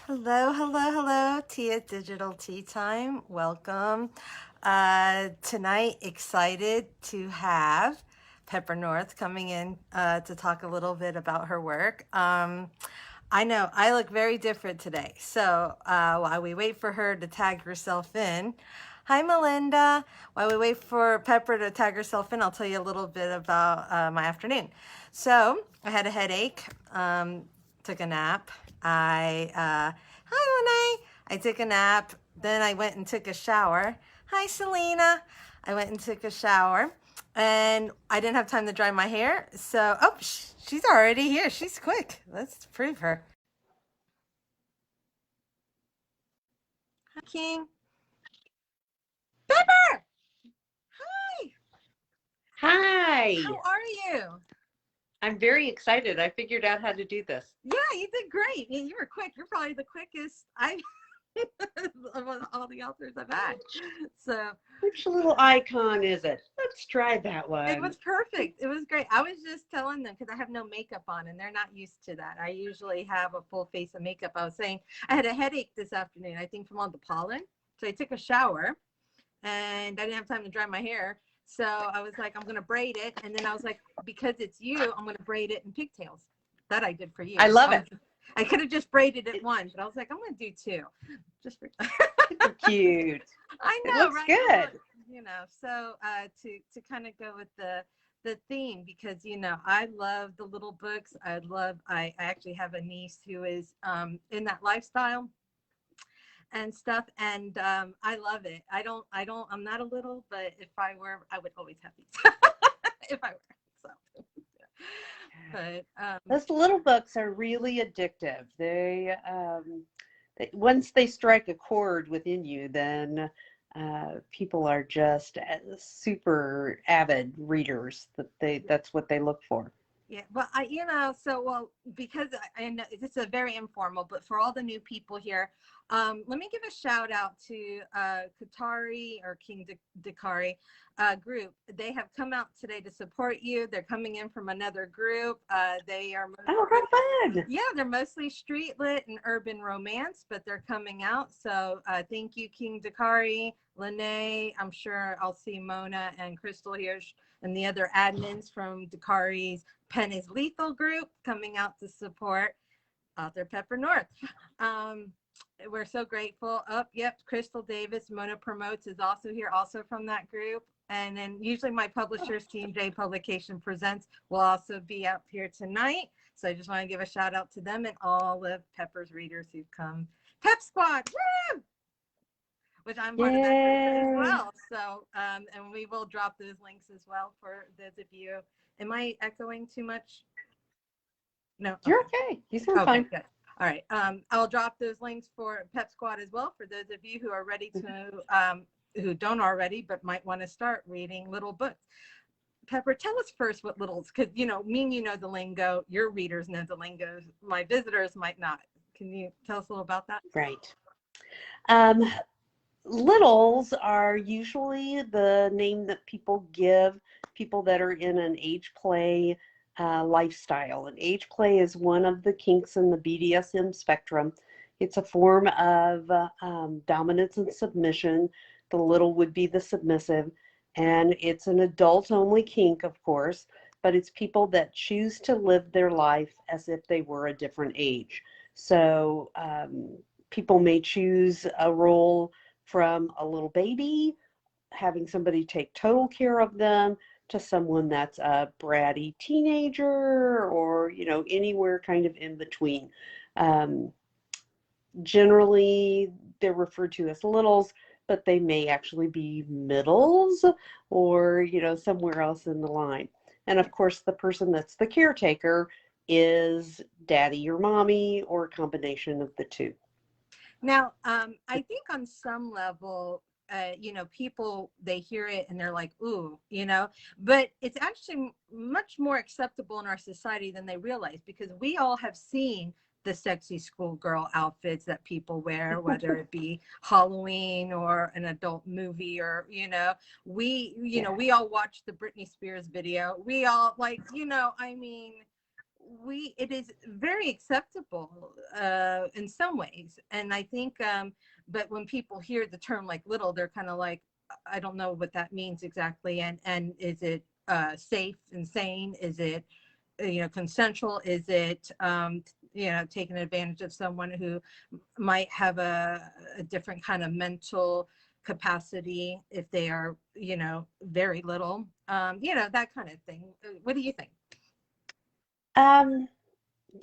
Hello, hello, hello. Tia Digital Tea Time. Welcome. Tonight, excited to have Pepper North coming in to talk a little bit about her work. I know I look very different today. So while we wait for her to tag herself in, hi, Melinda. While we wait for Pepper to tag herself in, I'll tell you a little bit about my afternoon. So I had a headache. Took a nap. Hi, Lene. I took a nap. Then I went and took a shower. Hi, Selena. I went and took a shower, and I didn't have time to dry my hair. So, she's already here. She's quick. Let's prove her. Hi, King. Pepper. Hi. Hi, How are you? I'm very excited. I figured out how to do this. Yeah, you did great. You were quick. You're probably the quickest I've of all the authors I've had. So Which little icon is it? Let's try that it one. was perfect. It was great. I was just telling them because I have no makeup on and they're not used to that. I usually have a full face of makeup. I was saying I had a headache this afternoon, I think from all the pollen. So I took a shower and I didn't have time to dry my hair. So I was like, I'm going to braid it. And then I was like, because it's you, I'm going to braid it in pigtails. That I did for you. I love it. I could have just braided it one, but I was like, I'm going to do two. Just for Cute. I It know, looks right? good. So to kind of go with the theme because I love the little books. I actually have a niece who is in that lifestyle and stuff, and I love it. I'm not a little, but if I were, I would always have these. If I were, so. But Those little books are really addictive. Once they strike a chord within you, then people are just super avid readers. That's what they look for. yeah, well, because I know this is a very informal, but for all the new people here, let me give a shout out to Katari or King Dakari group. They have come out today to support you. They're coming in from another group. They are Oh, how fun! yeah, they're mostly street lit and urban romance, but they're coming out. So thank you, King Dakari, Lene. I'm sure I'll see Mona and Crystal here and the other admins from Dakari's Pen is Lethal group coming out to support author Pepper North. Um, we're so grateful. Oh, yep, Crystal Davis, Mona Promotes is also here, also from that group. And then usually my publishers, Team J Publication Presents, will also be up here tonight. So I just want to give a shout out to them and all of Pepper's readers who've come. Pep Squad, woo! Which I'm part of that group as Yay! well. So, and we will drop those links as well for those of you. Am I echoing too much? No. You're Okay. okay. You sound Okay. fine. Good. All right. I'll drop those links for Pep Squad as well for those of you who are ready to, who don't already, but might want to start reading little books. Pepper, tell us first what littles, because me and you know the lingo. Your readers know the lingo. My visitors might not. Can you tell us a little about that? Right. Um, Littles are usually the name that people give people that are in an age play lifestyle. And age play is one of the kinks in the BDSM spectrum. It's a form of dominance and submission. The little would be the submissive. And it's an adult only kink, of course, but it's people that choose to live their life as if they were a different age. So people may choose a role from a little baby, having somebody take total care of them, to someone that's a bratty teenager or, anywhere kind of in between. Um, Generally, they're referred to as littles, but they may actually be middles or, somewhere else in the line. And of course, the person that's the caretaker is daddy or mommy or a combination of the two. Now, I think on some level, people, they hear it and they're like, ooh, but it's actually much more acceptable in our society than they realize because we all have seen the sexy schoolgirl outfits that people wear, whether it be Halloween or an adult movie or, Yeah. we all watched the Britney Spears video. We all like, I mean, it is very acceptable in some ways. And I think, but when people hear the term like little, they're kind of like, I don't know what that means exactly. And is it safe and sane? Is it, consensual? Is it, taking advantage of someone who might have a different kind of mental capacity if they are, very little, that kind of thing. What do you think? Um,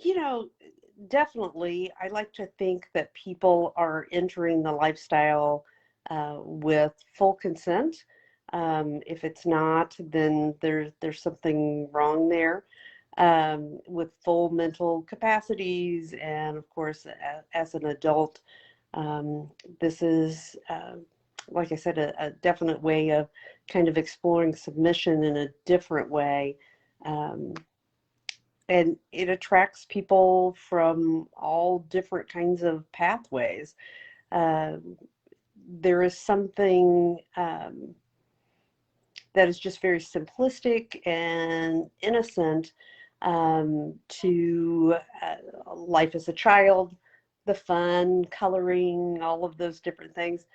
you know, definitely, I like to think that people are entering the lifestyle with full consent. If it's not, then there's something wrong there. With full mental capacities, and of course, as an adult, um, this is, like I said, a definite way of kind of exploring submission in a different way. Um, and it attracts people from all different kinds of pathways. Um, there is something that is just very simplistic and innocent to life as a child, the fun, coloring, all of those different things.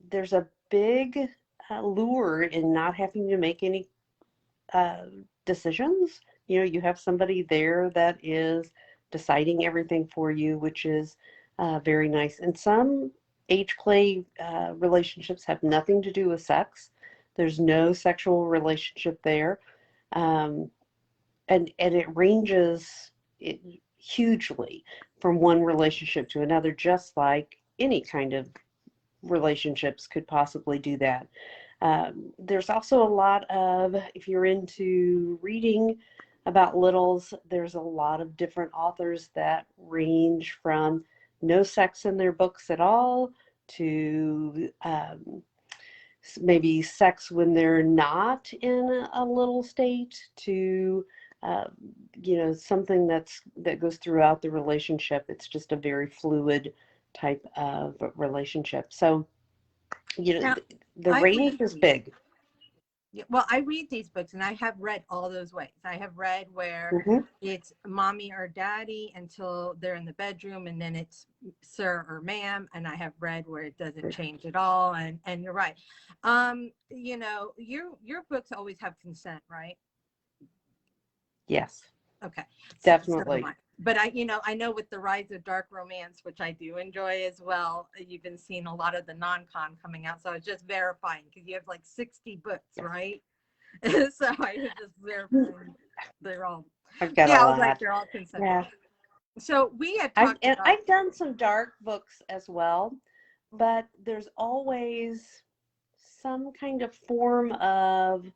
There's a big lure in not having to make any uh, decisions. You have somebody there that is deciding everything for you, which is very nice. And some age play relationships have nothing to do with sex. There's no sexual relationship there. Um, and it ranges it hugely from one relationship to another, just like any kind of relationships could possibly do that. There's also a lot of, if you're into reading about littles, there's a lot of different authors that range from no sex in their books at all to maybe sex when they're not in a little state to uh, something that goes throughout the relationship. It's just a very fluid type of relationship. So Now, the I range read is these. big. Yeah, well, I read these books and I have read all those ways. I have read where Hmm. it's mommy or daddy until they're in the bedroom and then it's sir or ma'am. And I have read where it doesn't change at all. And you're right. Your books always have consent, right? Yes, Okay. So do definitely. mine. But I know with the rise of dark romance, which I do enjoy as well, you've been seeing a lot of the non-con coming out. So I was just verifying because you have like 60 books, Yes. right? So I was just verifying they're all, I've got a yeah, I was like, lot. they're all consensual. Yeah. So we had talked about, I've done some dark books as well, but there's always some kind of form of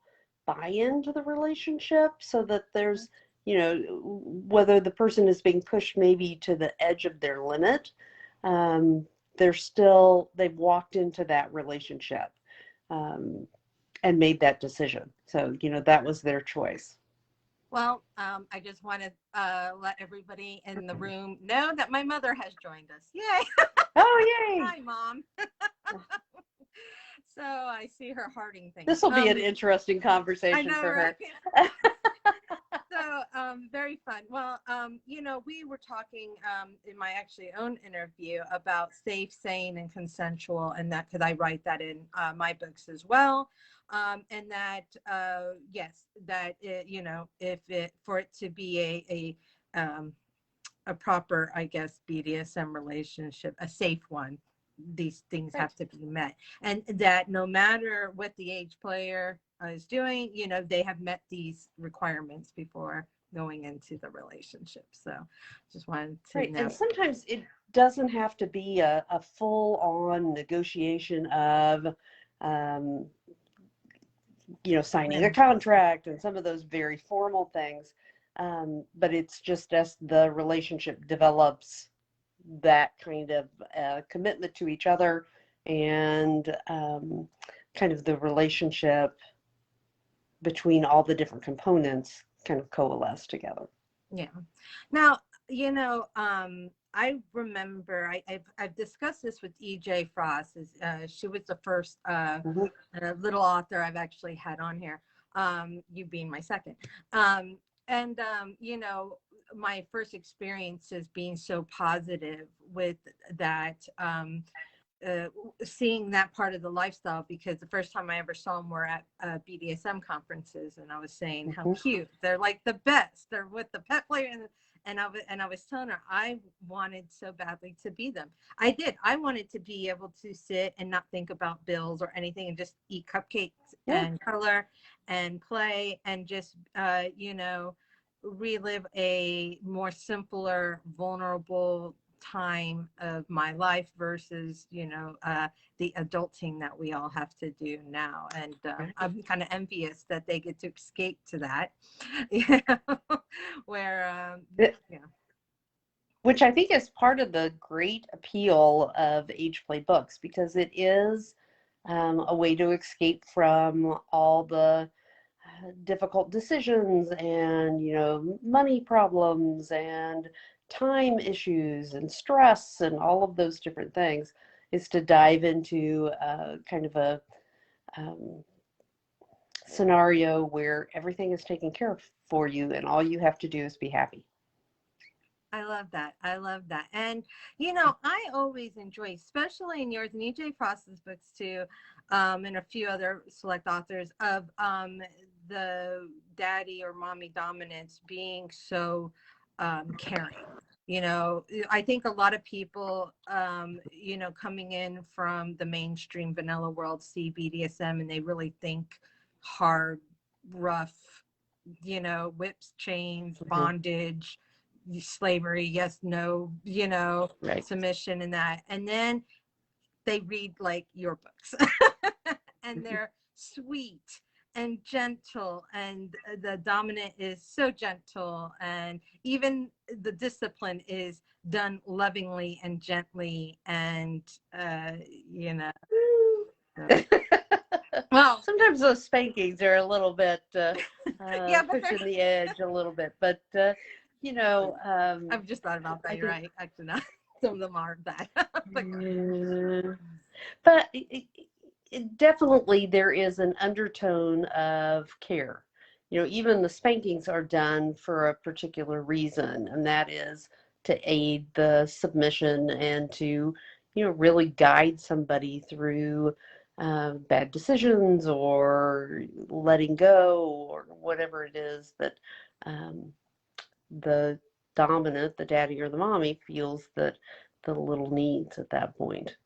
buy-in to the relationship so that there's, whether the person is being pushed maybe to the edge of their limit, um, they've walked into that relationship and made that decision. So, that was their choice. well, I just want to let everybody in the room know that my mother has joined us. Yay. Oh, yay. Hi, Mom. So I see her hearting things. This will be an interesting I conversation know, for right? her. So very fun. Well, we were talking in my actually own interview about safe, sane, and consensual, and that because I write that in my books as well, and that yes, that if it for it to be a proper, I guess, BDSM relationship, a safe one, these things Right. have to be met. And that no matter what the age player is doing, they have met these requirements before going into the relationship. So just wanted to Right. know. And sometimes it doesn't have to be a full-on negotiation of, um, signing a And contract and some of those very formal things. But it's just as the relationship develops that kind of commitment to each other and kind of the relationship between all the different components kind of coalesce together. yeah. Now, I remember I've discussed this with EJ Frost. She was the first Mhm. little author I've actually had on here. You being my second. Um, And you know, my first experiences being so positive with that, uh, seeing that part of the lifestyle, because the first time I ever saw them were at BDSM conferences, and I was saying how Mhm. cute they're, like the best. They're with the pet player, and I was telling her I wanted so badly to be them. I did. I wanted to be able to sit and not think about bills or anything, and just eat cupcakes Yeah. and color and play and just you know, relive a more simpler, vulnerable time of my life versus, you know, the adulting that we all have to do now. And Right. I'm kind of envious that they get to escape to that, you know, where, yeah. Which I think is part of the great appeal of age play books, because it is a way to escape from all the difficult decisions and, you know, money problems and time issues and stress and all of those different things, is to dive into kind of a um, scenario where everything is taken care of for you and all you have to do is be happy. I love that. I love that. And, you know, I always enjoy, especially in yours and EJ Frost's books too, and a few other select authors, of the daddy or mommy dominance being so caring. You know, I think a lot of people, you know, coming in from the mainstream vanilla world see BDSM and they really think hard, rough, you know, whips, chains, Mhm. bondage, slavery, yes, no, you know, Right. submission and that. And then they read like your books and they're sweet and gentle, and the dominant is so gentle, and even the discipline is done lovingly and gently, and you know, so. Well, Sometimes those spankings are a little bit yeah, but pushing the edge a little bit, but you know, I've just thought about I that. You're think, right. Actually, not. Some of them are bad. But yeah. But definitely there is an undertone of care. You know, even the spankings are done for a particular reason, and that is to aid the submission and to, you know, really guide somebody through bad decisions or letting go or whatever it is that um, the dominant, the daddy or the mommy, feels that the little needs at that point.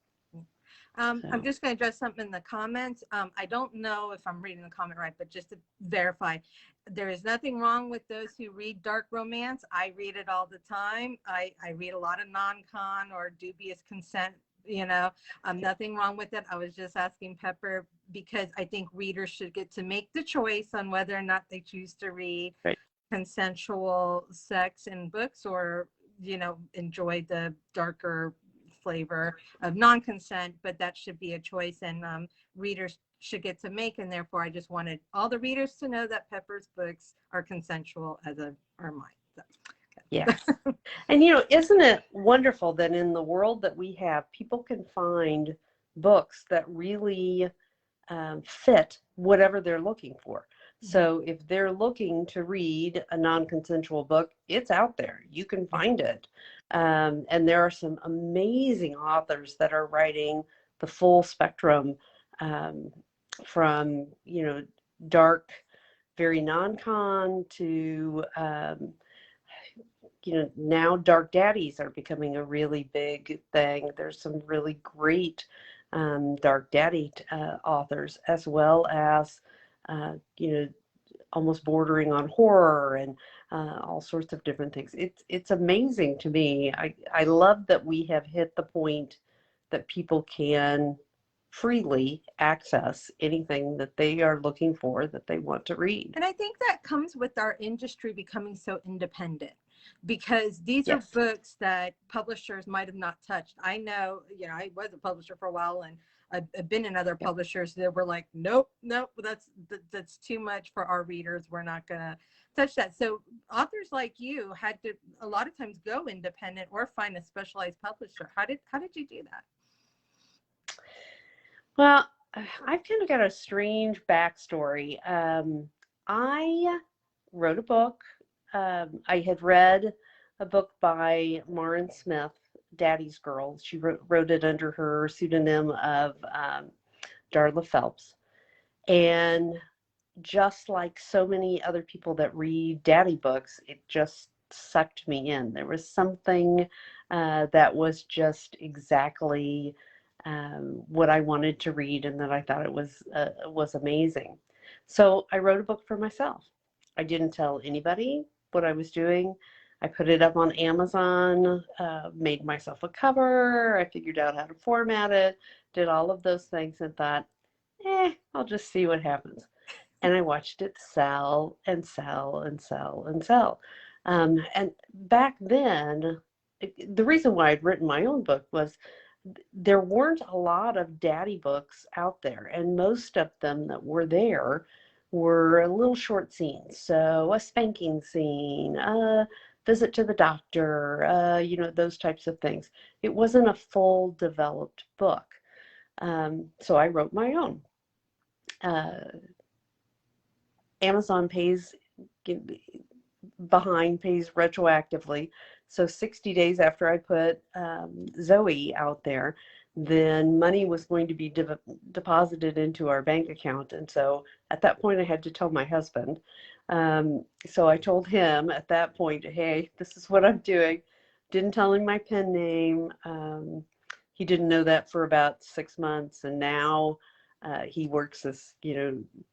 I'm So, just going to address something in the comments. I don't know if I'm reading the comment right, but just to verify, there is nothing wrong with those who read dark romance. I read it all the time. I read a lot of non-con or dubious consent, you know, nothing wrong with it. I was just asking Pepper because I think readers should get to make the choice on whether or not they choose to read right. consensual sex in books, or, you know, enjoy the darker flavor of non-consent, but that should be a choice, and readers should get to make. And therefore I just wanted all the readers to know that Pepper's books are consensual, as are mine. So, Yes. And you know, isn't it wonderful that in the world that we have, people can find books that really fit whatever they're looking for. So if they're looking to read a non-consensual book, it's out there. You can yeah. find it. And there are some amazing authors that are writing the full spectrum, um, from, you know, dark, very non-con to, you know, now dark daddies are becoming a really big thing. There's some really great dark daddy authors, as well as, you know, almost bordering on horror and all sorts of different things. It's amazing to me. I love that we have hit the point that people can freely access anything that they are looking for, that they want to read. And I think that comes with our industry becoming so independent, because these are Yes. books that publishers might have not touched. I know, you know, I was a publisher for a while, and I've been in other Yep. publishers that were like, nope, nope, that's too much for our readers. We're not gonna touch that. So authors like you had to a lot of times go independent or find a specialized publisher. How did you do that? Well, I've kind of got a strange backstory. I wrote a book I had read a book by Marin Smith, Daddy's Girl. She wrote it under her pseudonym of Darla Phelps. And just like so many other people that read daddy books, it just sucked me in. There was something that was just exactly what I wanted to read, and that I thought it was amazing. So I wrote a book for myself. I didn't tell anybody what I was doing. I put it up on Amazon, made myself a cover. I figured out how to format it, did all of those things, and thought, I'll just see what happens. And I watched it sell and sell and sell and sell. And back then, the reason why I'd written my own book was there weren't a lot of daddy books out there, and most of them that were there were little short scenes. So a spanking scene, a visit to the doctor, those types of things. It wasn't a full developed book. So I wrote my own. Amazon pays retroactively. So 60 days after I put Zoe out there, then money was going to be deposited into our bank account. And so at that point, I had to tell my husband. So I told him at that point, hey, this is what I'm doing. Didn't tell him my pen name. He didn't know that for about 6 months. And now he works as,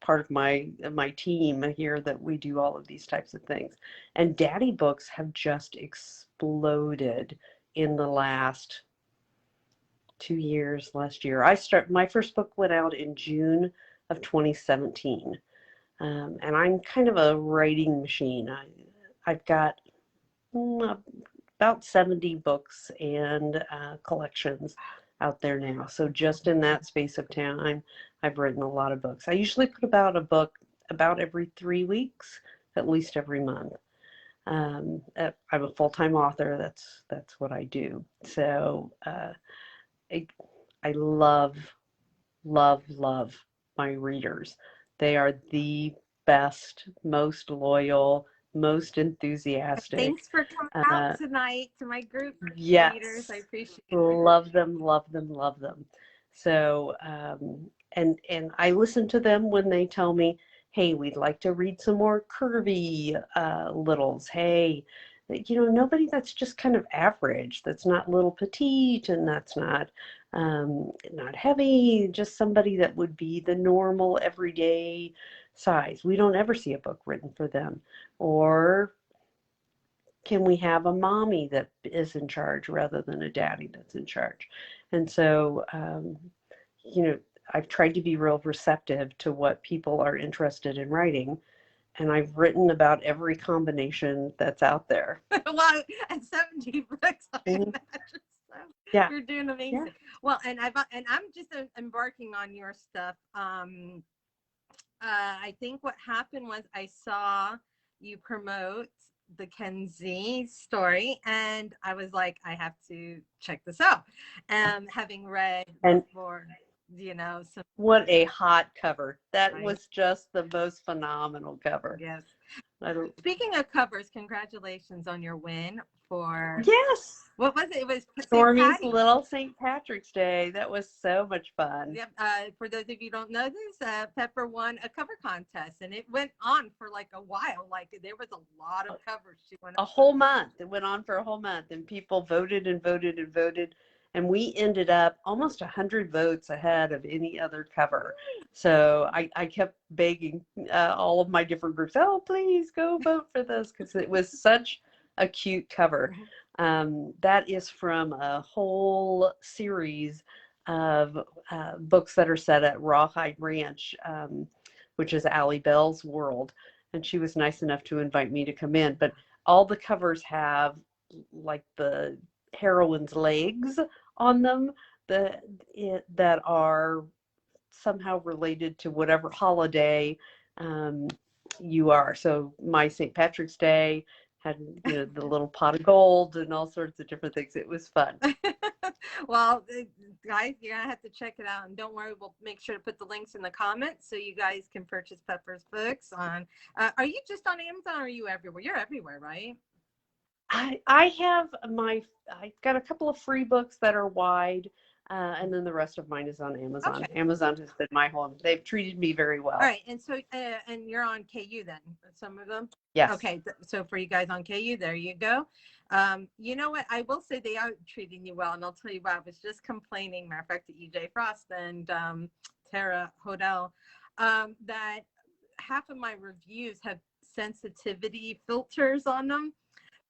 part of my team here that we do all of these types of things. And daddy books have just exploded in the last 2 years, last year. My first book went out in June of 2017. And I'm kind of a writing machine. I've got about 70 books and collections out there now. So just in that space of time, I've written a lot of books. I usually put about a book about every 3 weeks, at least every month. I'm a full-time author. That's what I do. So I love, love, love my readers. They are the best, most loyal, most enthusiastic. Thanks for coming out tonight to my group yes, readers. I appreciate it. Love them, love them, love them. So, and I listen to them when they tell me, hey, we'd like to read some more curvy littles. Hey, nobody that's just kind of average, that's not little petite and that's not heavy, just somebody that would be the normal everyday size. We don't ever see a book written for them. Or can we have a mommy that is in charge rather than a daddy that's in charge? And so, I've tried to be real receptive to what people are interested in writing. And I've written about every combination that's out there. Well, and 70 books, I imagine. So yeah. You're doing amazing. Yeah. Well, and I'm just embarking on your stuff. I think what happened was I saw you promote the Kenzie story, and I was like, I have to check this out. Having read before, some. What a hot cover. That was just the most phenomenal cover. Yes. Speaking of covers, congratulations on your win for. Yes. What was it? It was Stormy's Little St. Patrick's Day. That was so much fun. Yep. For those of you who don't know this, Pepper won a cover contest, and it went on for like a while. Like there was a lot of covers. She won a whole month. It went on for a whole month, and people voted and voted and voted. And we ended up almost 100 votes ahead of any other cover. So I kept begging all of my different groups, oh, please go vote for this, because it was such a cute cover. That is from a whole series of books that are set at Rawhide Ranch, which is Allie Bell's world. And she was nice enough to invite me to come in. But all the covers have like the heroine's legs on them that are somehow related to whatever holiday you are. So my St. Patrick's Day had the little pot of gold and all sorts of different things. It was fun. Well, guys, you're gonna have to check it out, and don't worry, we'll make sure to put the links in the comments so you guys can purchase Pepper's books on. Are you just on Amazon, or are you everywhere? You're everywhere, right? I got a couple of free books that are wide, and then the rest of mine is on Amazon. Okay. Amazon has been my home. They've treated me very well. All right, and so and you're on KU then, some of them. Yes. Okay, so for you guys on KU, there you go. You know what? I will say they are treating you well, and I'll tell you what. I was just complaining, matter of fact, to EJ Frost and Tara Hodel, that half of my reviews have sensitivity filters on them.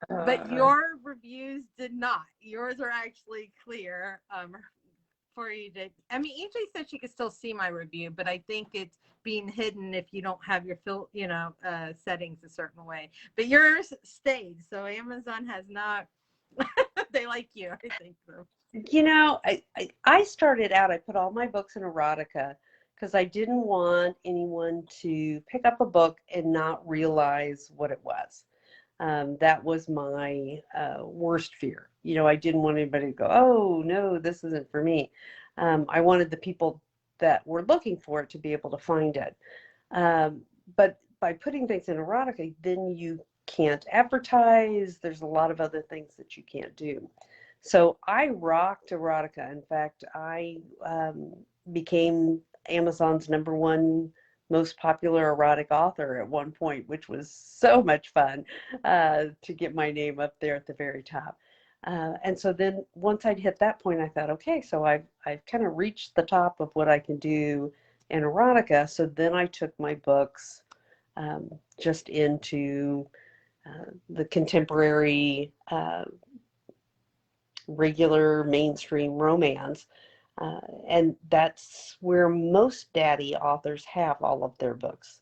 But your reviews did not. Yours are actually clear for EJ. I mean, EJ said she could still see my review, but I think it's being hidden if you don't have your settings a certain way. But yours stayed, so Amazon has not. They like you, I think so. You know, I started out, I put all my books in erotica because I didn't want anyone to pick up a book and not realize what it was. That was my worst fear. You know, I didn't want anybody to go, oh, no, this isn't for me. I wanted the people that were looking for it to be able to find it. But by putting things in erotica, then you can't advertise. There's a lot of other things that you can't do. So I rocked erotica. In fact, I became Amazon's #1 most popular erotic author at one point, which was so much fun to get my name up there at the very top. And so then once I'd hit that point, I thought, okay, so I've kind of reached the top of what I can do in erotica. So then I took my books just into the contemporary regular mainstream romance. And that's where most daddy authors have all of their books.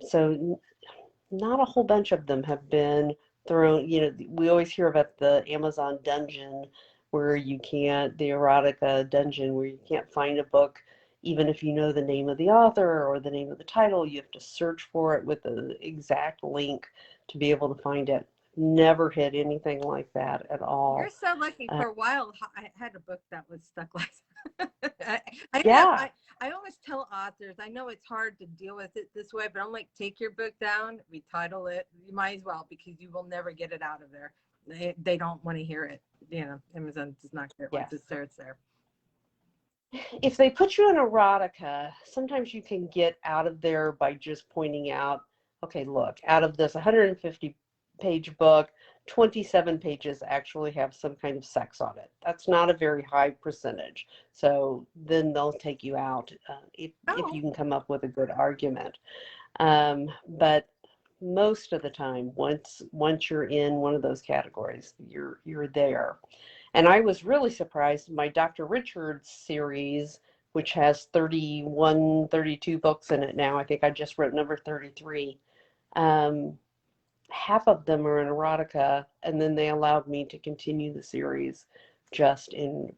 So not a whole bunch of them have been thrown, you know, we always hear about the Amazon dungeon where you can't, the erotica dungeon where you can't find a book, even if you know the name of the author or the name of the title, you have to search for it with the exact link to be able to find it. Never hit anything like that at all. You're so lucky. For a while, I had a book that was stuck like that. I always tell authors, I know it's hard to deal with it this way, but I'm like, take your book down, retitle it. You might as well, because you will never get it out of there. They don't want to hear it. You know, Amazon does not care. Once it's there, it's there. If they put you in erotica, sometimes you can get out of there by just pointing out, okay, look, out of this 150-page book, 27 pages actually have some kind of sex on it. That's not a very high percentage. So then they'll take you out if you can come up with a good argument. But most of the time, once you're in one of those categories, you're there. And I was really surprised. My Dr. Richards series, which has 31, 32 books in it now, I think I just wrote number 33. Half of them are in erotica, and then they allowed me to continue the series just in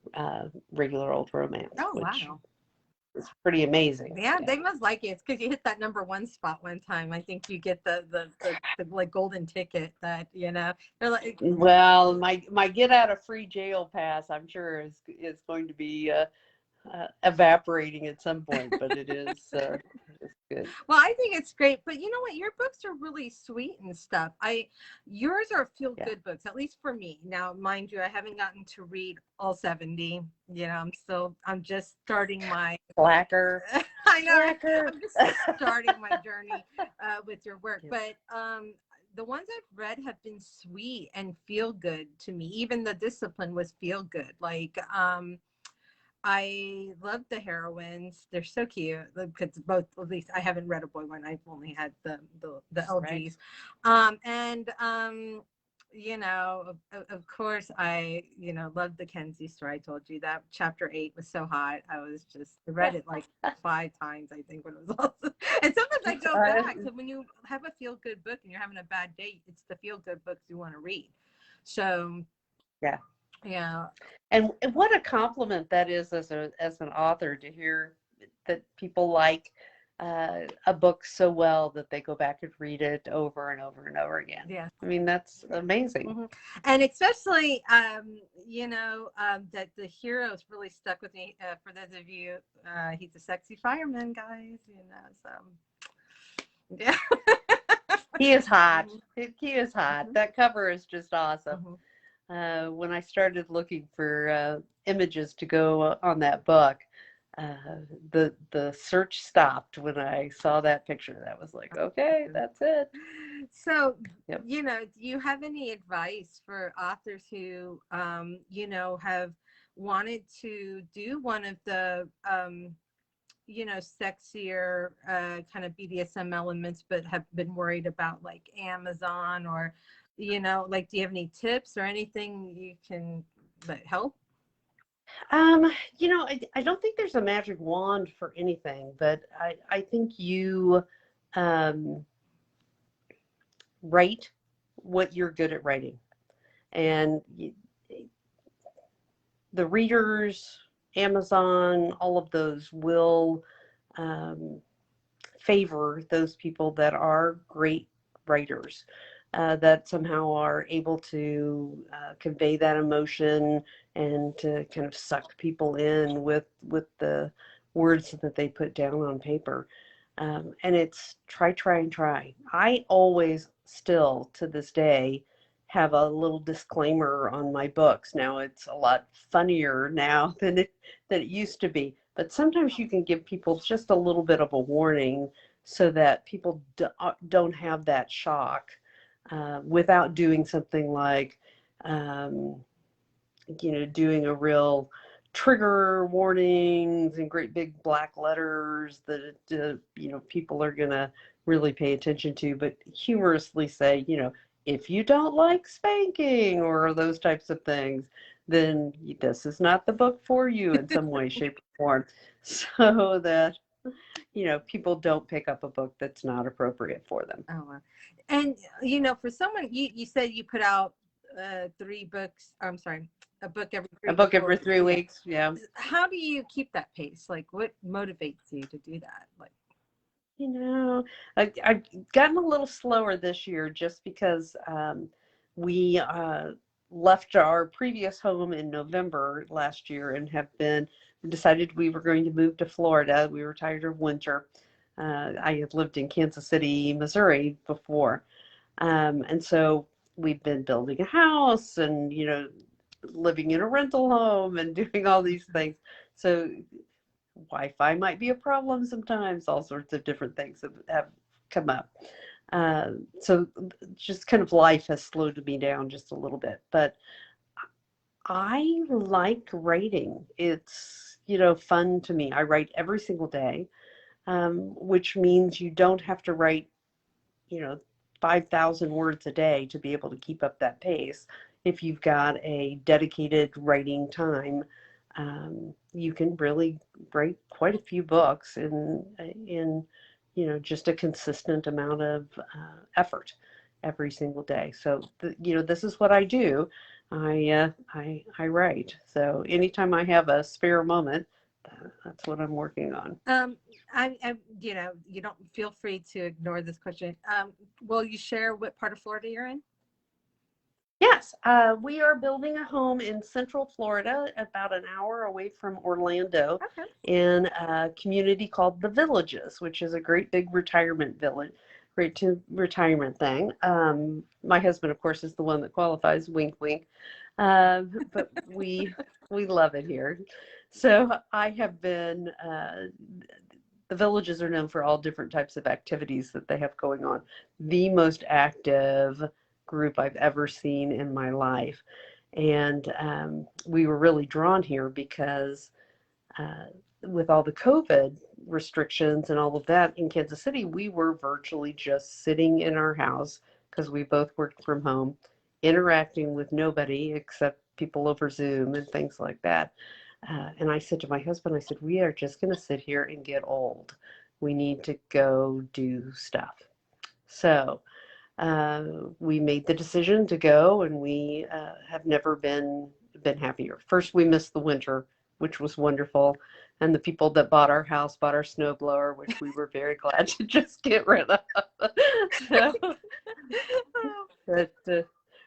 regular old romance. Oh, which wow. It's pretty amazing. Yeah, they must like it. It's because you hit that #1 spot one time. I think you get the like golden ticket that, you know, they're like. Well, my get out of free jail pass, I'm sure is going to be evaporating at some point, but it is it's good. Well, I think it's great, but you know what? Your books are really sweet and stuff. Yours are feel-good books, at least for me. Now, mind you, I haven't gotten to read all 70. You know, I'm just starting my Slacker. I know. Slacker. I'm just starting my journey with your work, but the ones I've read have been sweet and feel good to me. Even The Discipline was feel good. Like, I love the heroines. They're so cute. Because both, at least I haven't read a boy one. I've only had the LGs. Right. You know, of course, I, you know, loved the Kenzie story. I told you that chapter 8 was so hot. I read it like 5 times, I think, when it was awesome. And sometimes I go back. So when you have a feel-good book and you're having a bad day, it's the feel-good books you want to read. So, yeah. And what a compliment that is as an author to hear that people like a book so well that they go back and read it over and over and over again. Yeah. I mean, that's amazing. Mm-hmm. And especially, that the hero's really stuck with me. For those of you, he's a sexy fireman, guys. So yeah. He is hot. He is hot. Mm-hmm. That cover is just awesome. Mm-hmm. When I started looking for images to go on that book, the search stopped when I saw that picture. That was like, okay, that's it. So, Yep. do you have any advice for authors who, have wanted to do one of the, sexier kind of BDSM elements, but have been worried about like Amazon or, like, do you have any tips or anything you can that help? I don't think there's a magic wand for anything, but I think you write what you're good at writing. And the readers, Amazon, all of those will favor those people that are great writers, that somehow are able to convey that emotion and to kind of suck people in with the words that they put down on paper. And it's try, try, and try. I always still, to this day, have a little disclaimer on my books. Now it's a lot funnier now than it used to be. But sometimes you can give people just a little bit of a warning so that people don't have that shock without doing something like, doing a real trigger warnings in great big black letters that, people are going to really pay attention to, but humorously say, if you don't like spanking or those types of things, then this is not the book for you in some way, shape, or form. So that, people don't pick up a book that's not appropriate for them. Oh, wow. And, for someone, you said you put out 3 books, I'm sorry, a book every 3 A book every weeks. 3 weeks, yeah. How do you keep that pace? Like, what motivates you to do that? Like, I've gotten a little slower this year just because we left our previous home in November last year and decided we were going to move to Florida. We were tired of winter. I had lived in Kansas City, Missouri before. And so we've been building a house and, living in a rental home and doing all these things. So Wi-Fi might be a problem sometimes, all sorts of different things have come up. So just kind of life has slowed me down just a little bit, but I like writing. It's, fun to me. I write every single day, which means you don't have to write, 5,000 words a day to be able to keep up that pace. If you've got a dedicated writing time, you can really write quite a few books in just a consistent amount of effort every single day. So this is what I do. I write. So anytime I have a spare moment, that's what I'm working on. you don't feel free to ignore this question. Will you share what part of Florida you're in? Yes, we are building a home in Central Florida, about an hour away from Orlando, Okay. in a community called The Villages, which is a great big retirement village, retirement thing. My husband, of course, is the one that qualifies, wink, wink. But we love it here. So I have been, the Villages are known for all different types of activities that they have going on. The most active group I've ever seen in my life. And we were really drawn here because with all the COVID restrictions and all of that in Kansas City, we were virtually just sitting in our house because we both worked from home, interacting with nobody except people over Zoom and things like that. And I said to my husband, I said, we are just going to sit here and get old. We need to go do stuff. So we made the decision to go, and we have never been happier. First, we missed the winter, which was wonderful. And the people that bought our house bought our snowblower, which we were very glad to just get rid of. So, but,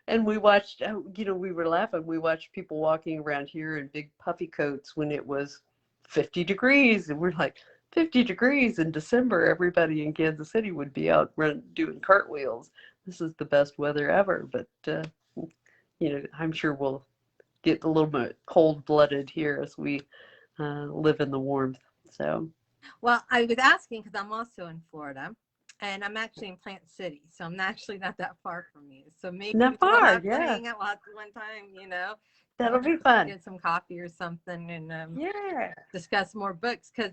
and we watched, we were laughing. We watched people walking around here in big puffy coats when it was 50 degrees. And we're like, 50 degrees in December, everybody in Kansas City would be out doing cartwheels. This is the best weather ever. But, I'm sure we'll get a little bit cold-blooded here as we live in the warmth. So, well, I was asking because I'm also in Florida, and I'm actually in Plant City, so I'm actually not that far from you. So maybe not we'll far, have to yeah. hang out one time, That'll be fun. get some coffee or something, and Yeah. discuss more books. Because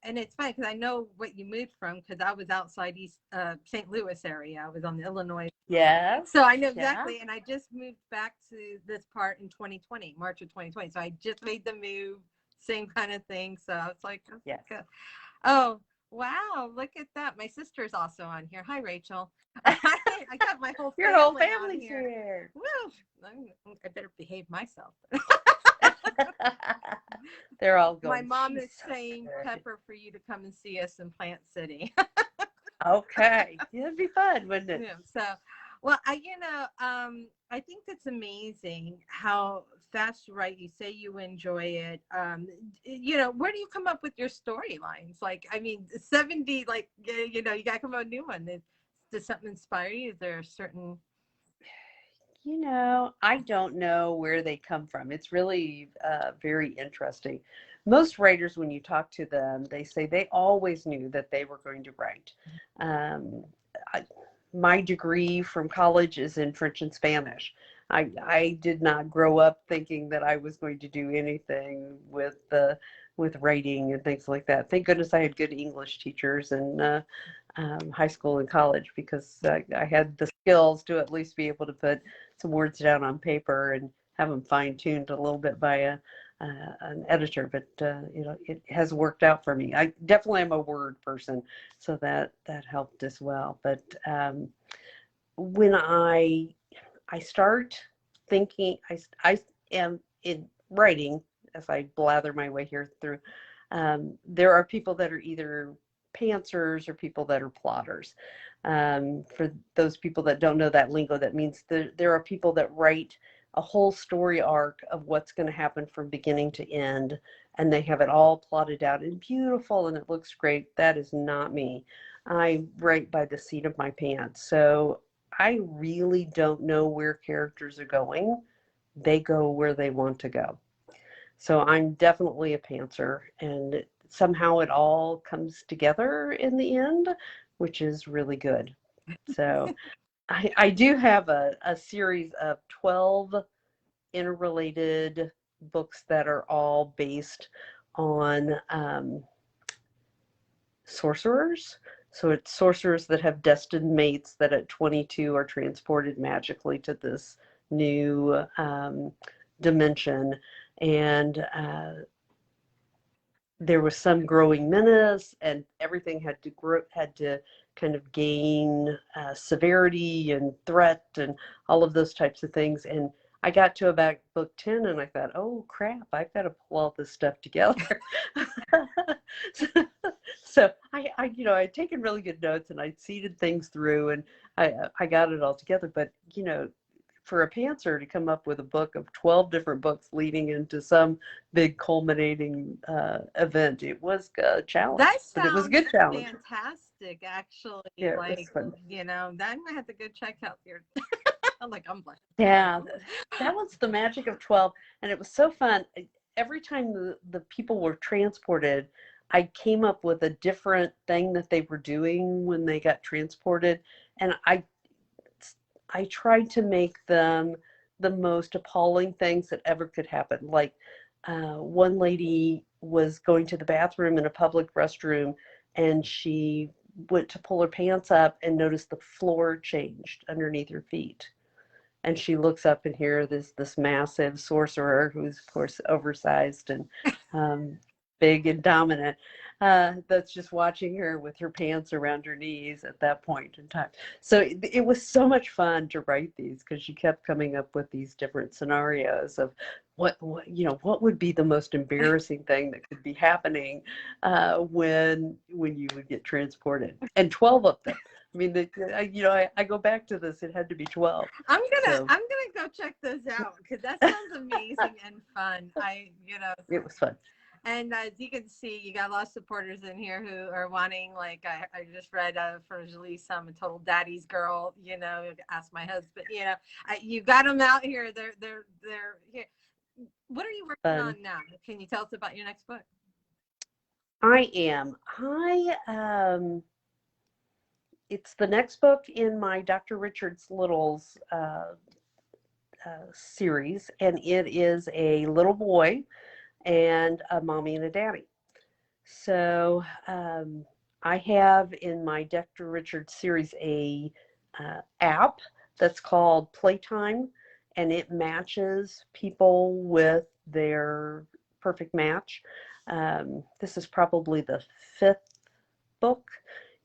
and it's funny because I know what you moved from because I was outside East St. Louis area. I was on the Illinois. Yes. So I know Yeah. exactly, and I just moved back to this part in 2020, March of 2020. So I just made the move, same kind of thing. So I was like, Yes. oh, wow, look at that. My sister's also on here. Hi, Rachel. I got my whole Your whole family on family's here. here. Woo! I better behave myself. They're all going. My mom is "She's so saying, good." Pepper, for you to come and see us in Plant City. Okay. It'd be fun, wouldn't it? Yeah, so, well, I think that's amazing how fast you write. You say you enjoy it. Where do you come up with your storylines? Like, I mean, 70, like, you got to come up with a new one. Does something inspire you? Is there a certain... I don't know where they come from. It's really very interesting. Most writers, when you talk to them, they say they always knew that they were going to write. Um, my degree from college is in French and Spanish. I did not grow up thinking that I was going to do anything with writing and things like that. Thank goodness I had good English teachers in high school and college because I had the skills to at least be able to put some words down on paper and have them fine-tuned a little bit by an editor. But it has worked out for me. I definitely am a word person, so that helped as well. But when I start thinking, I am in writing as I blather my way here through. There are people that are either pantsers or people that are plotters. For those people that don't know that lingo, that means there are people that write a whole story arc of what's going to happen from beginning to end, and they have it all plotted out and beautiful and it looks great. That is not me. I write by the seat of my pants. So I really don't know where characters are going. They go where they want to go. So I'm definitely a pantser, and somehow it all comes together in the end, which is really good. So I do have a series of 12 interrelated books that are all based on sorcerers. So it's sorcerers that have destined mates that at 22 are transported magically to this new dimension. And there was some growing menace, and everything had to grow, had to kind of gain severity and threat and all of those types of things. And I got to about book 10 and I thought, oh crap, I've got to pull all this stuff together. So I'd taken really good notes and I'd seeded things through and I got it all together. But, for a pantser to come up with a book of 12 different books leading into some big culminating event, it was a challenge. That but it was a sounds good challenge. fantastic, actually. Yeah, it Like, was fun. then I have to go check out your... I'm blushing. Yeah, that was the magic of 12. And it was so fun. Every time the people were transported, I came up with a different thing that they were doing when they got transported. And I tried to make them the most appalling things that ever could happen. Like one lady was going to the bathroom in a public restroom and she went to pull her pants up and noticed the floor changed underneath her feet. And she looks up and here this massive sorcerer who's of course oversized and big and dominant, that's just watching her with her pants around her knees at that point in time. So it was so much fun to write these because she kept coming up with these different scenarios of what would be the most embarrassing thing that could be happening when you would get transported, and 12 of them. I mean, I go back to this. It had to be 12. I'm gonna So I'm gonna go check those out because that sounds amazing and fun. it was fun. And as you can see, you got a lot of supporters in here who are wanting, like I just read from Jalise, I'm a total daddy's girl, ask my husband, you got them out here. They're here. What are you working on now? Can you tell us about your next book? It's the next book in my Dr. Richard's Littles series, and it is a little boy and a mommy and a daddy. So I have in my Dr. Richards series a app that's called Playtime, and it matches people with their perfect match. This is probably the 5th book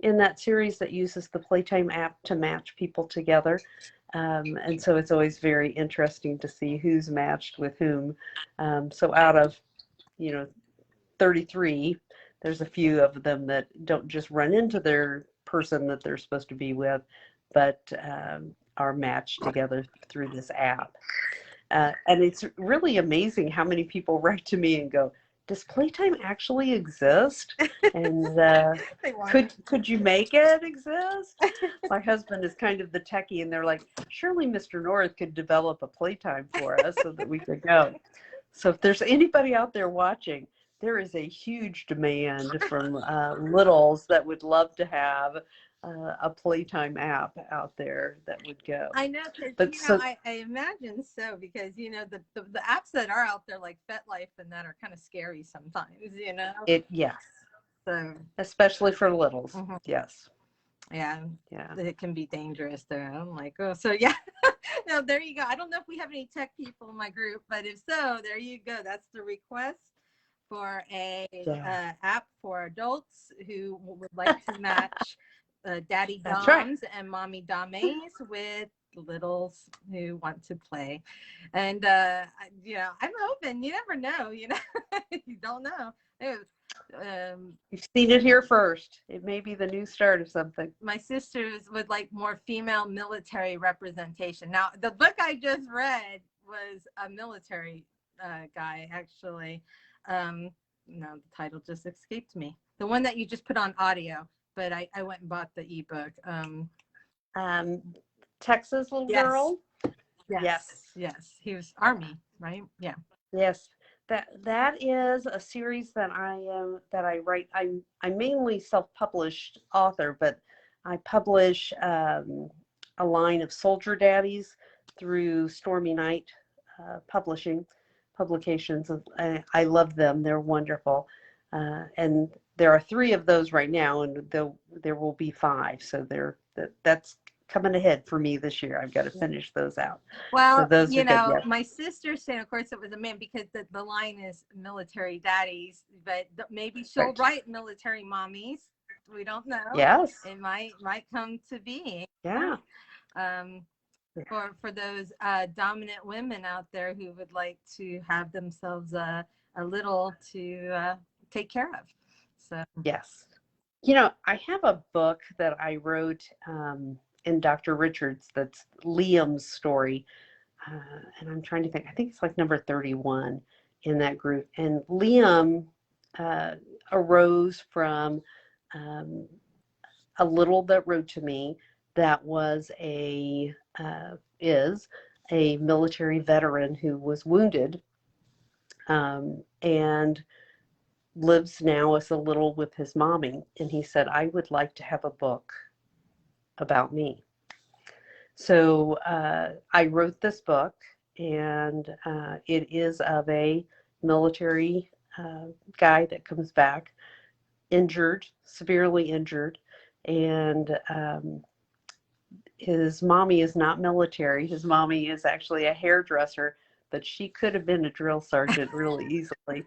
in that series that uses the Playtime app to match people together. And so it's always very interesting to see who's matched with whom. So out of 33, there's a few of them that don't just run into their person that they're supposed to be with, but are matched together through this app. And it's really amazing how many people write to me and go, does Playtime actually exist? And could you make it exist? My husband is kind of the techie, and they're like, surely Mr. North could develop a Playtime for us so that we could go. So if there's anybody out there watching, there is a huge demand from littles that would love to have a Playtime app out there that would go. I know, because I imagine so, because the apps that are out there like FetLife and that are kind of scary sometimes. Yes. So especially for littles. Mm-hmm. Yes. Yeah. It can be dangerous there. I'm like, oh, so yeah. No, there you go. I don't know if we have any tech people in my group, but if so, there you go. That's the request for a app for adults who would like to match daddy doms and mommy dames with littles who want to play. And I'm open. You never know. You don't know. You've seen it here first. It may be the new start of something. My sisters would like more female military representation. Now, the book I just read was a military guy, actually. No, the title just escaped me. The one that you just put on audio, but I went and bought the ebook. Texas Little Girl. Yes. He was Army, right? Yeah. Yes. That is a series that I write. I'm mainly self-published author, but I publish a line of soldier daddies through Stormy Night publications. I love them. They're wonderful. And there are 3 of those right now, and there will be 5. So that's coming ahead for me this year. I've got to finish those out. Well, so my sister said, of course, it was a man because the line is military daddies, but maybe she'll write military mommies. We don't know. Yes, it might come to be. Yeah. For those dominant women out there who would like to have themselves a little to take care of. So yes, I have a book that I wrote in Dr. Richards that's Liam's story, and I'm trying to think. I think it's like number 31 in that group. And Liam arose from a little that wrote to me that was is a military veteran who was wounded and lives now as a little with his mommy. And he said, I would like to have a book about me. So I wrote this book, and it is of a military guy that comes back injured, severely injured, and his mommy is not military. His mommy is actually a hairdresser that she could have been a drill sergeant really easily.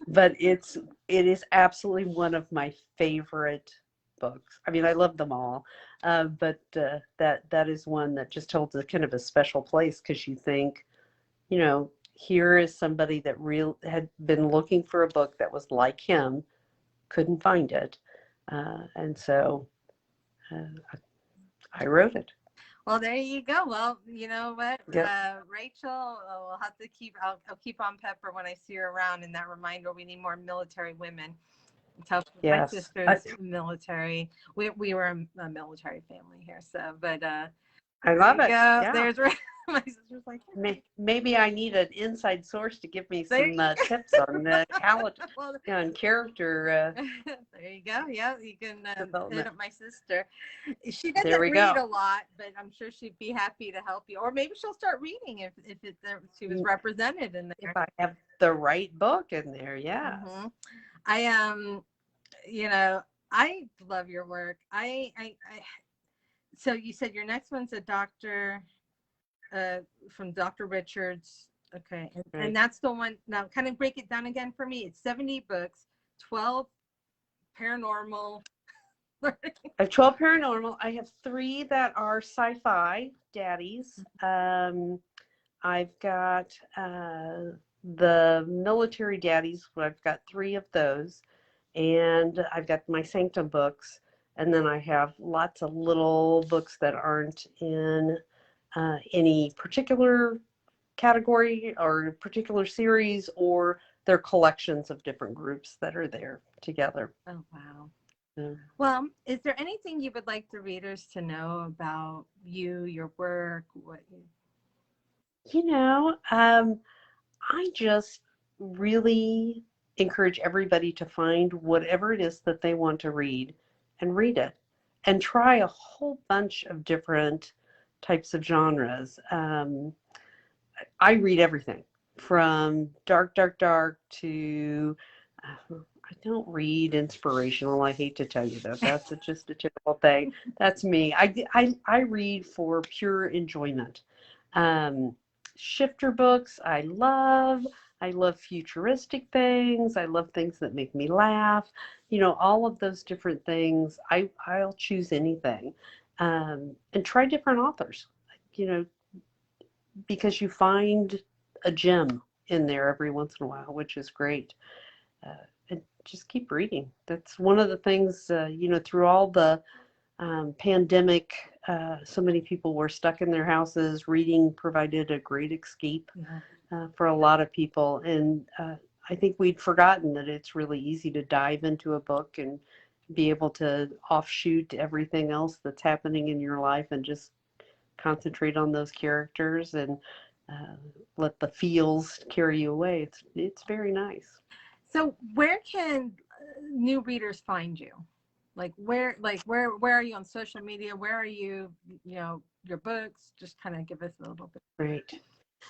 But it is absolutely one of my favorite books. I mean, I love them all, but that is one that just holds a kind of a special place, because you think, you know, here is somebody that had been looking for a book that was like him, couldn't find it, and so I wrote it. Well, there you go. Well, you know what, Yep. Rachel, we'll have to I'll keep on Pepper when I see her around, and that reminder, we need more military women. Tell my Yes. sister's military. We were a military family here, so but I love it. go. Yeah. There's my sister's like, maybe I need an inside source to give me There some tips on well, on character. there you go. Yeah, you can hit Development. up my sister. She There doesn't we read go. a lot, but I'm sure she'd be happy to help you. Or maybe she'll start reading if she was represented in there. If I have the right book in there, yes. Mhm. I you know, I love your work. So you said your next one's a doctor, from Dr. Richards. Okay. Right. And that's the one. Now kind of break it down again for me. It's 70 books, 12 paranormal. I have 12 paranormal. I have 3 that are sci-fi daddies. I've got the military daddies. I've got 3 of those. And I've got my Sanctum books. And then I have lots of little books that aren't in any particular category or particular series, or they're collections of different groups that are there together. Oh, wow. Yeah. Well, is there anything you would like the readers to know about you, your work? I just really encourage everybody to find whatever it is that they want to read and read it, and try a whole bunch of different types of genres. I read everything from dark to, I don't read inspirational. I hate to tell you that. That's just a typical thing. That's me. I read for pure enjoyment. Shifter books, I love. I love futuristic things. I love things that make me laugh. All of those different things. I'll choose anything, and try different authors. Because you find a gem in there every once in a while, which is great. And just keep reading. That's one of the things, through all the pandemic, so many people were stuck in their houses. Reading provided a great escape for a lot of people. And I think we'd forgotten that it's really easy to dive into a book and be able to offshoot everything else that's happening in your life and just concentrate on those characters and let the feels carry you away. It's very nice. So where can new readers find you? Where are you on social media? Where are you, your books? Just kind of give us a little bit. Right.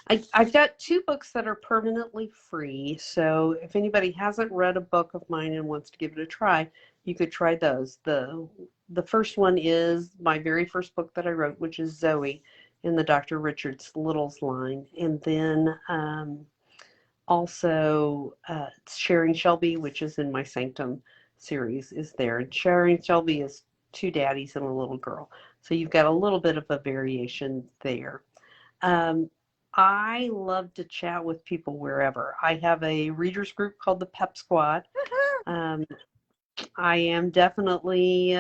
I've got 2 books that are permanently free. So if anybody hasn't read a book of mine and wants to give it a try, you could try those. The first one is my very first book that I wrote, which is Zoe in the Dr. Richards Littles line. And then also Sharing Shelby, which is in my Sanctum series, is there. And Sharing Shelby is 2 daddies and a little girl. So you've got a little bit of a variation there. I love to chat with people wherever. I have a readers group called the Pep Squad. I am definitely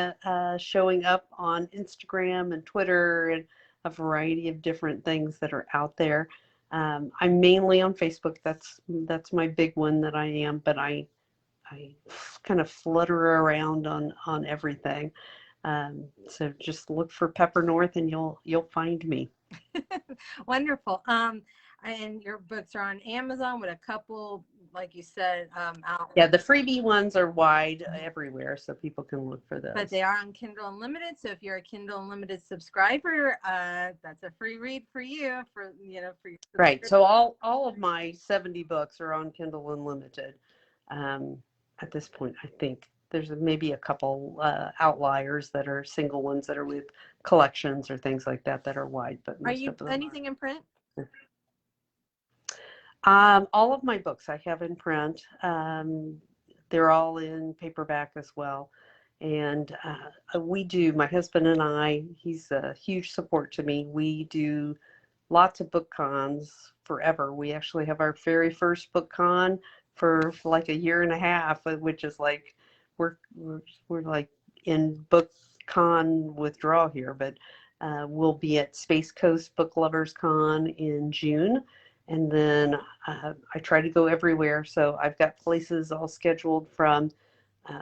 showing up on Instagram and Twitter and a variety of different things that are out there. I'm mainly on Facebook. That's my big one that I am, but I kind of flutter around on everything. So just look for Pepper North and you'll find me. Wonderful. And your books are on Amazon with a couple, like you said, out. Yeah, the freebie ones are wide everywhere, so people can look for those. But they are on Kindle Unlimited. So if you're a Kindle Unlimited subscriber, that's a free read for you. For your right. So all of my 70 books are on Kindle Unlimited. At this point, I think there's maybe a couple outliers that are single ones that are with collections or things like that are wide. But are you anything in print? All of my books I have in print. They're all in paperback as well. And my husband and I, he's a huge support to me. We do lots of book cons forever. We actually have our very first book con for like a year and a half, which is like we're like in book con withdrawal here, but we'll be at Space Coast Book Lovers Con in June. And then I try to go everywhere. So I've got places all scheduled from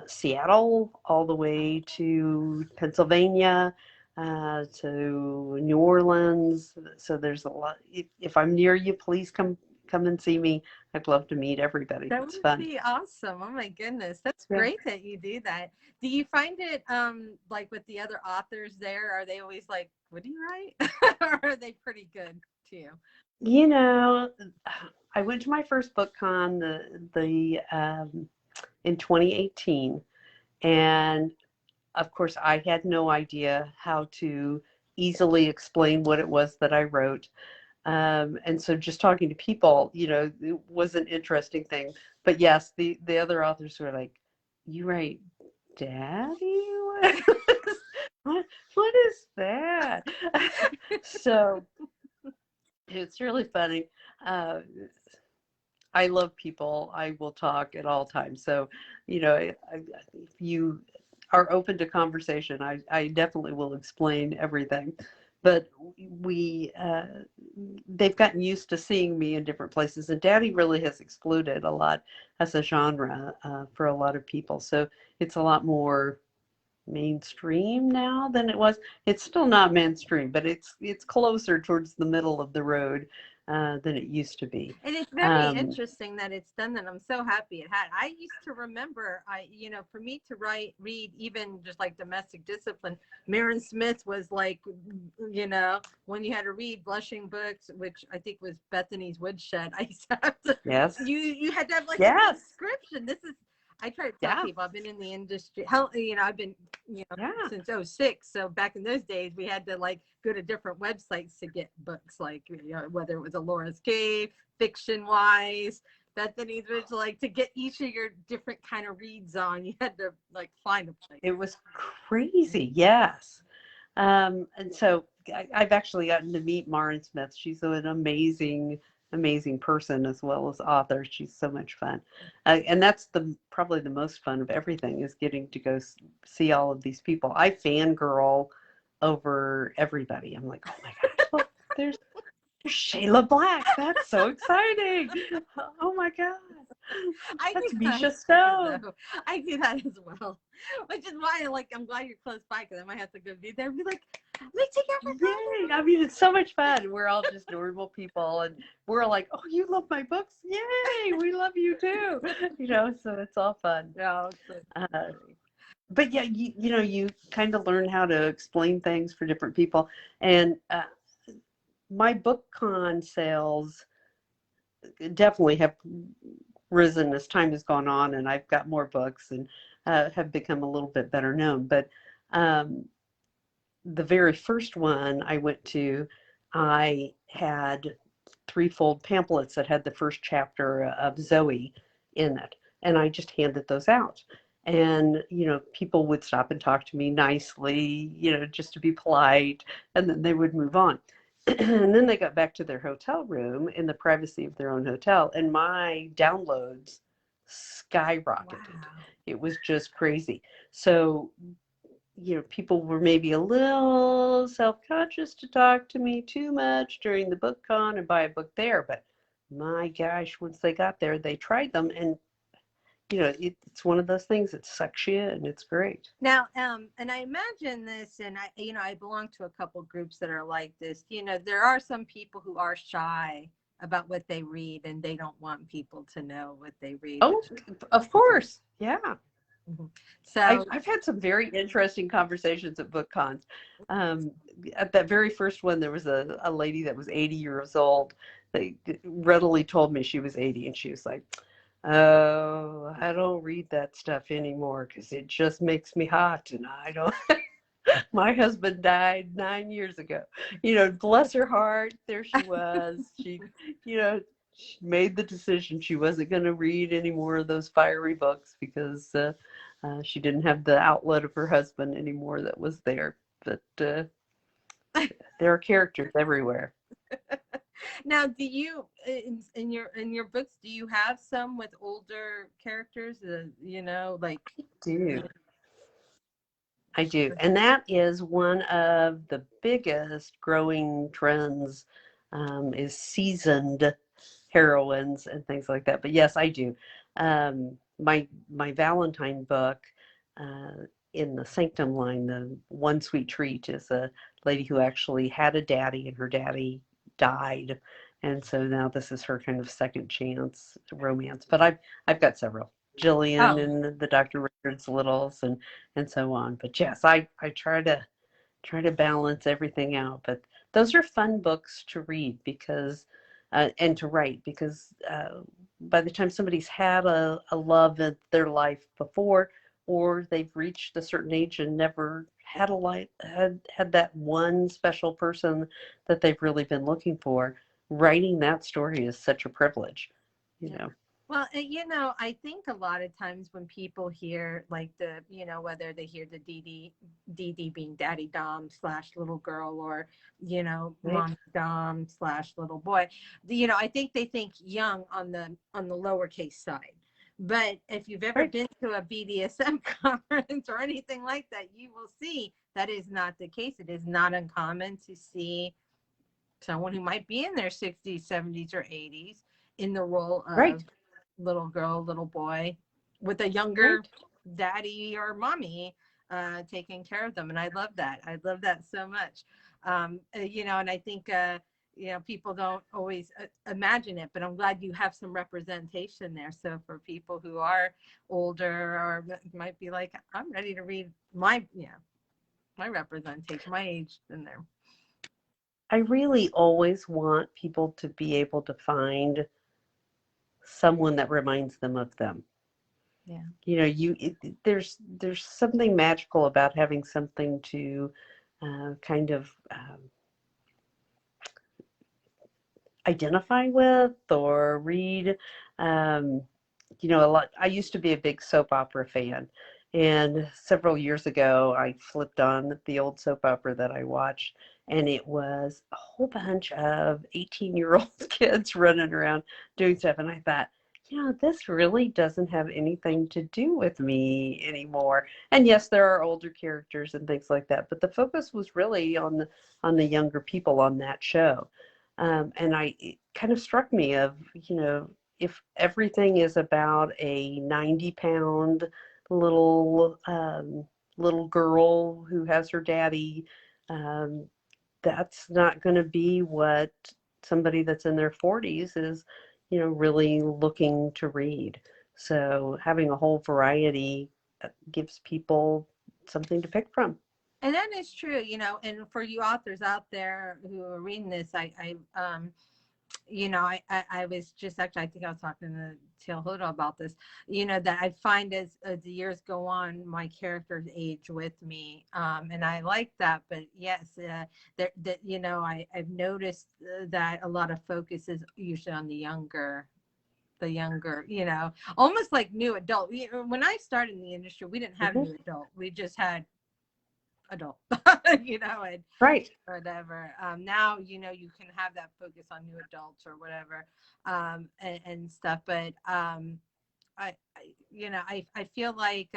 Seattle all the way to Pennsylvania to New Orleans. So there's a lot. If I'm near you, please come and see me. I'd love to meet everybody. That It's would fun. be awesome. Oh my goodness. That's Yeah. great that you do that. Do you find it like with the other authors there, are they always like, what do you write? Or are they pretty good to you? You know, I went to my first book con in 2018, and of course I had no idea how to easily explain what it was that I wrote. And so just talking to people, it was an interesting thing. But yes, the other authors were like, "You write daddy? What is that?" So it's really funny. Uh, I love people. I will talk at all times. So, if you are open to conversation, I definitely will explain everything. But they've gotten used to seeing me in different places, and Daddy really has exploded a lot as a genre for a lot of people. So it's a lot more mainstream now than it was. It's still not mainstream, but it's closer towards the middle of the road than it used to be. And it's very interesting that it's done that. I'm so happy it had. I used to remember, for me to read even just like domestic discipline, Maren Smith was like, when you had to read Blushing Books, which I think was Bethany's Woodshed. I used to have to. Yes. You had to have like yes. a description. I try to tell people I've been in the industry. I've been since 2006. So back in those days, we had to like go to different websites to get books, like whether it was Alora's Cave, Fiction Wise, Bethany's, which like to get each of your different kind of reads on, you had to like find a place. It was crazy, yes. And so I've actually gotten to meet Maren Smith. She's an amazing person as well as author. She's so much fun. And that's probably the most fun of everything, is getting to go see all of these people. I fangirl over everybody. I'm like, oh my gosh, look, there's Shayla Black. That's so exciting. Oh my God. That's Misha Stone. I do that as well, which is why I'm glad you're close by, because I might have to go be there and be like, let me take everything. Yay. I mean, it's so much fun. We're all just normal people, and we're like, oh, you love my books? Yay, we love you too. So it's all fun. Yeah. But yeah, you kind of learn how to explain things for different people. And my book con sales definitely have risen as time has gone on, and I've got more books and have become a little bit better known. But the very first one I went to, I had threefold pamphlets that had the first chapter of Zoe in it, and I just handed those out. And people would stop and talk to me nicely, just to be polite, and then they would move on. And then they got back to their hotel room in the privacy of their own hotel, and my downloads skyrocketed. Wow. It was just crazy. So, people were maybe a little self-conscious to talk to me too much during the book con and buy a book there. But my gosh, once they got there, they tried them, and it's one of those things that sucks you in. It's great. Now, and I imagine this, and I belong to a couple groups that are like this. There are some people who are shy about what they read, and they don't want people to know what they read. Oh, of course. Yeah. Mm-hmm. So I've had some very interesting conversations at book cons. At that very first one, there was a lady that was 80 years old. They readily told me she was 80, and she was like, oh, I don't read that stuff anymore because it just makes me hot, and I don't. My husband died 9 years ago. Bless her heart. There she was. She, she made the decision she wasn't going to read any more of those fiery books because she didn't have the outlet of her husband anymore that was there. But there are characters everywhere. Now, do you in your books do you have some with older characters? You know, like Do I do, and that is one of the biggest growing trends, is seasoned heroines and things like that. But yes, I do. My Valentine book, uh, in the Sanctum line, the One Sweet Treat, is a lady who actually had a daddy, and her daddy died, and so now this is her kind of second chance romance. But I've got several. Jillian oh, and the Dr. Richards Littles and so on. But yes, I try to balance everything out. But those are fun books to read because and to write because by the time somebody's had a love in their life before, or they've reached a certain age and never had a life had that one special person that they've really been looking for, writing that story is such a privilege, you yeah. know. Well, you know, I think a lot of times when people hear like you know, whether they hear the DD being Daddy Dom slash little girl, or, you know, Right. Mom Dom slash little boy, you know, I think they think young on the lowercase side. But if you've ever Right. been to a BDSM conference or anything like that, you will see that is not the case. It is not uncommon to see someone who might be in their 60s, 70s, or 80s in the role Right. of little girl, little boy, with a younger Right. daddy or mommy taking care of them. And I love that. I love that so much. You know, and I think, you know, people don't always imagine it, but I'm glad you have some representation there. So for people who are older or might be like, I'm ready to read my, yeah, my representation, my age in there. I really always want people to be able to find someone that reminds them of them. Yeah. You know, there's something magical about having something to kind of identify with or read. Um, you know, a lot. I used to be a big soap opera fan, and several years ago, I flipped on the old soap opera that I watched, and it was a whole bunch of 18-year-old kids running around doing stuff, and I thought, you know, this really doesn't have anything to do with me anymore. And yes, there are older characters and things like that, but the focus was really on the younger people on that show. And it kind of struck me of, you know, if everything is about a 90-pound little little girl who has her daddy, um, that's not going to be what somebody that's in their 40s is, you know, really looking to read. So having a whole variety gives people something to pick from. And that is true, you know, and for you authors out there who are reading this, you know, I was just actually, I think I was talking to Teal Hoda about this, you know, that I find as the years go on, my characters age with me. And I like that, but yes, that, you know, I've noticed that a lot of focus is usually on the younger, you know, almost like new adult. When I started in the industry, we didn't have Mhm. new adult. We just had adult, you know, and Right. whatever. Now, you know, you can have that focus on new adults or whatever, and stuff. But you know, I feel like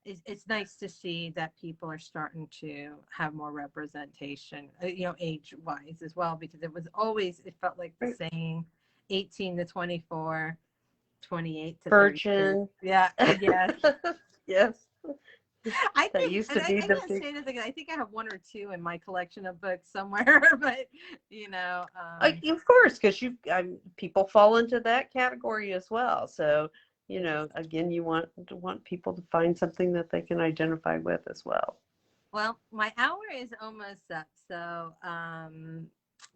it's nice to see that people are starting to have more representation, you know, age wise as well, because it was always, it felt like the Right. same, 18 to 24, 28 to 32. Virgin. Yeah, yes. Yes. I That think, used and to be I the can't big. say anything. I think I have one or two in my collection of books somewhere, but you know, Of course, because people fall into that category as well. So, you yes. know, again, you want people to find something that they can identify with as well. Well, my hour is almost up. So,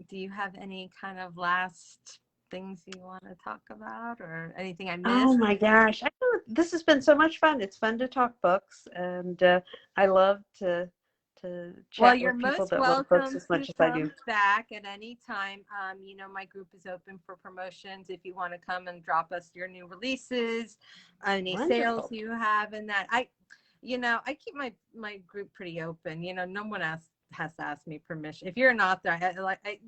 do you have any kind of last things you want to talk about, or anything I Oh missed? my gosh, this has been so much fun. It's fun to talk books, and I love to Well, chat you're with people most that love books welcome as to much as I do. come back at any time. You know, my group is open for promotions. If you want to come and drop us your new releases, any sales Wonderful. you have in that. You know, I keep my group pretty open. You know, no one has to ask me permission. If you're an author,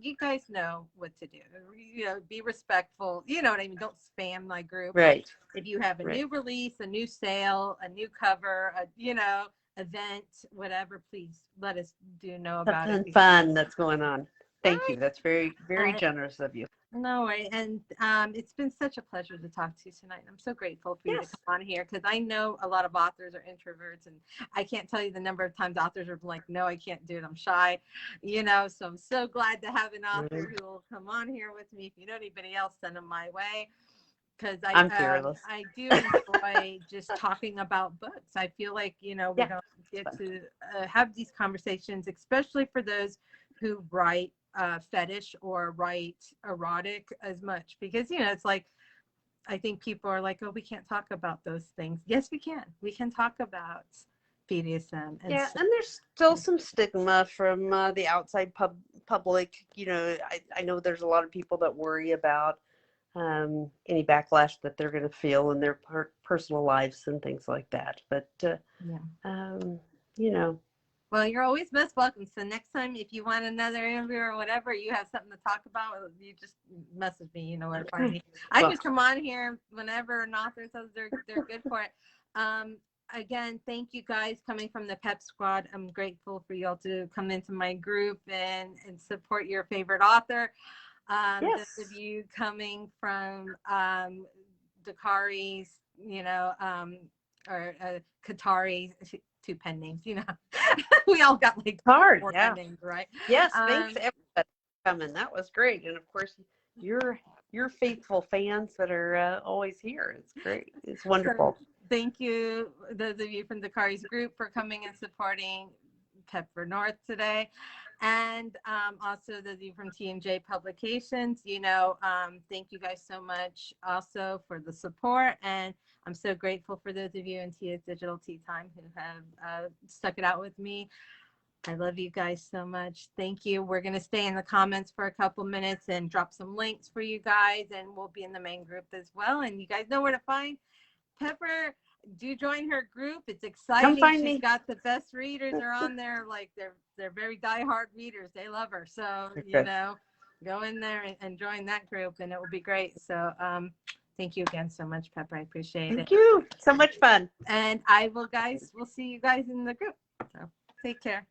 you guys know what to do. You know, be respectful. You know what I mean? Don't spam my group. Right. If you have a Right. new release, a new sale, a new cover, you know, event, whatever, please let us know about it. Something fun that's going on. Thank Right. you. That's very, very generous of you. No way. And it's been such a pleasure to talk to you tonight. I'm so grateful for you to Yes. come on here because I know a lot of authors are introverts, and I can't tell you the number of times authors are like, no, I can't do it. I'm shy, you know. So I'm so glad to have an author who will come on here with me. If you know anybody else, send them my way. Because I'm fearless. I do enjoy just talking about books. I feel like, you know, we Yeah, don't get to have these conversations, especially for those who write fetish or write erotic as much. Because, you know, it's like, I think people are like, oh, we can't talk about those things. Yes, we can. We can talk about BDSM. And yeah, and there's still some stigma from the outside public. You know, I know there's a lot of people that worry about any backlash that they're going to feel in their personal lives and things like that. But, you know. Well, you're always most welcome. So next time, if you want another interview or whatever, you have something to talk about, you just message me. You know where to find me. I can come on here whenever an author says they're good for it. Again, thank you guys coming from the Pep Squad. I'm grateful for y'all to come into my group and support your favorite author. Yes. Those of you coming from Dakari's, you know, or Katari, 2 pen names, you know. We all got like hard, 4 yeah. pen names, right? Yes, thanks everybody for coming. That was great. And of course, your faithful fans that are always here. It's great. It's wonderful. So, thank you, those of you from Dakari's group, for coming and supporting Pepper North today. And also those of you from T&J Publications, you know, thank you guys so much also for the support. And I'm so grateful for those of you in Tia's Digital Tea Time who have stuck it out with me. I love you guys so much. Thank you. We're going to stay in the comments for a couple minutes and drop some links for you guys. And we'll be in the main group as well. And you guys know where to find Pepper. Do join her group. It's exciting. Come find She's me. got the best readers are on there. Like they're very diehard readers. They love her. So, Okay. you know, go in there and join that group and it will be great. So, thank you again so much, Pepper. I appreciate it. Thank you. So much fun. And we'll see you guys in the group. So take care.